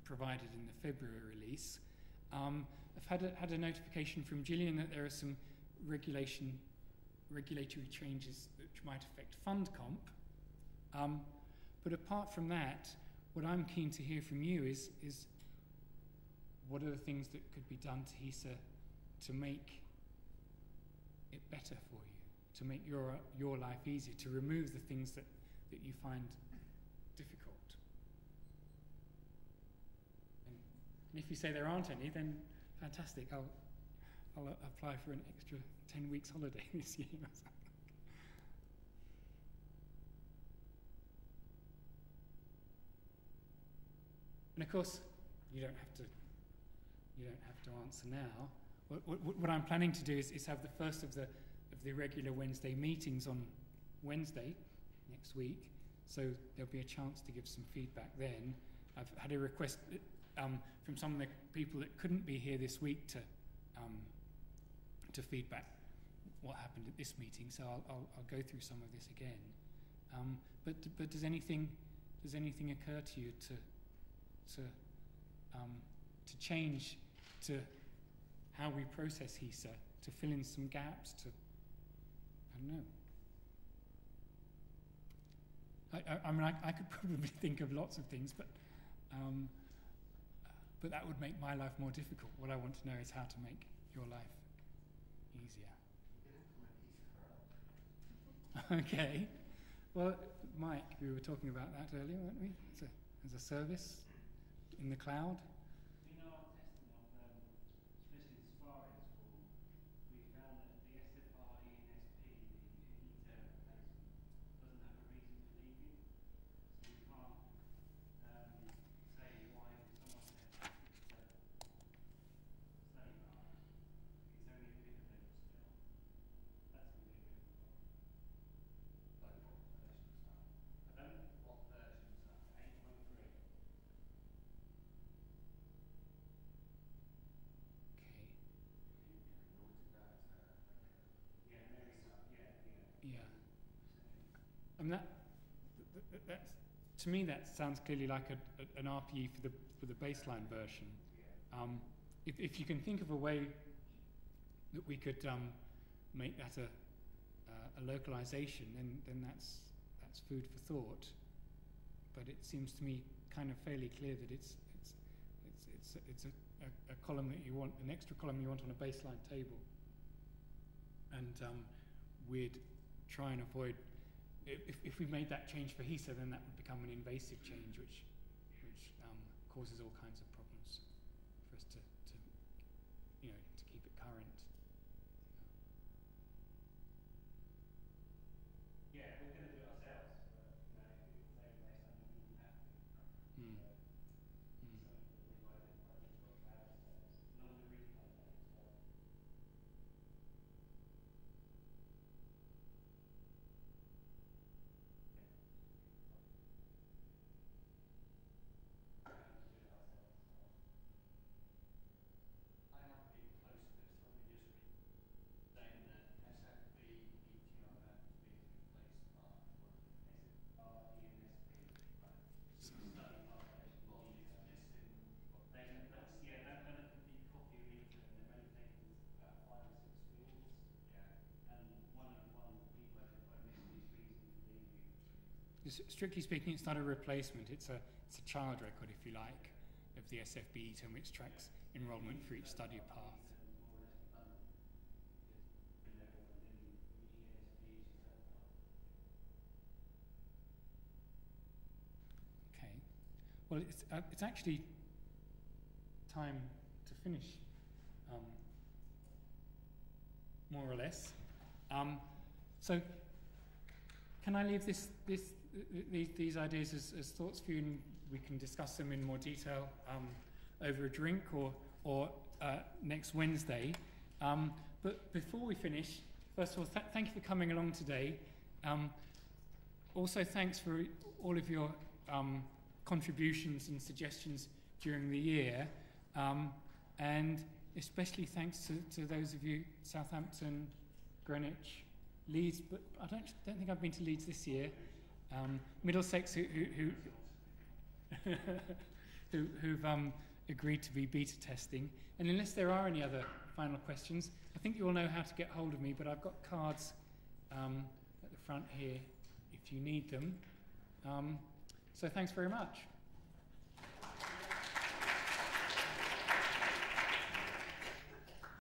provided in the February release. I've had a notification from Gillian that there are some regulatory changes which might affect fund comp. But apart from that, what I'm keen to hear from you is what are the things that could be done to HESA to make it better for you, to make your life easier, to remove the things that you find difficult. And if you say there aren't any, then fantastic. I'll apply for an extra 10 weeks holiday this year or something. And of course, you don't have to answer now. What I'm planning to do is have the first of the regular Wednesday meetings on Wednesday next week, so there'll be a chance to give some feedback then. I've had a request from some of the people that couldn't be here this week to feedback what happened at this meeting, so I'll go through some of this again. But does anything occur to you to change to how we process HESA, to fill in some gaps, to, I don't know. I mean, I could probably think of lots of things, but that would make my life more difficult. What I want to know is how to make your life easier. Okay. Well, Mike, we were talking about that earlier, weren't we? As a service in the cloud. In our testing of, especially the Safari tool, we found that the SFR, ENSP, the HESA replacement, doesn't have a reason for leaving. So we can't say why someone left the study bar. It's only a bit of it still. That's going to be a bit of a problem. Like what versions are? I don't know. What versions are? 8.3. Okay. You can note that Yeah, there is. Yeah. And that's, to me, that sounds clearly like an RPE for the baseline version. If you can think of a way that we could make that a localization, then that's food for thought. But it seems to me kind of fairly clear that it's a column that you want, an extra column you want on a baseline table, and we'd try and avoid. If we made that change for HESA, then that would become an invasive change, which causes all kinds of problems for us to keep it current. Yeah, we're going to do it ourselves, but if it's the same place, I think we wouldn't have to. So we might have got that ourselves, along with the replay as well. I have been close to this. Let me just saying that SFB ETRM to be replaced by SFR, ENSP, study population needs listing. That kind of complete copy of each, and they're only taking about 5 or 6 fields. yeah. And one of the people identified missing reason for leaving. Strictly speaking, it's not a replacement. It's a child record, if you like, of the SFB term, which tracks enrolment for each study path. Okay. Well, it's actually time to finish, more or less. So, can I leave these ideas as thoughts for you, and we can discuss them in more detail over a drink or next Wednesday. But before we finish, first of all, thank you for coming along today. Also, thanks for all of your contributions and suggestions during the year, and especially thanks to those of you, Southampton, Greenwich, Leeds, but I don't think I've been to Leeds this year. Middlesex, who who've agreed to be beta testing. And unless there are any other final questions, I think you all know how to get hold of me, but I've got cards at the front here if you need them. So thanks very much.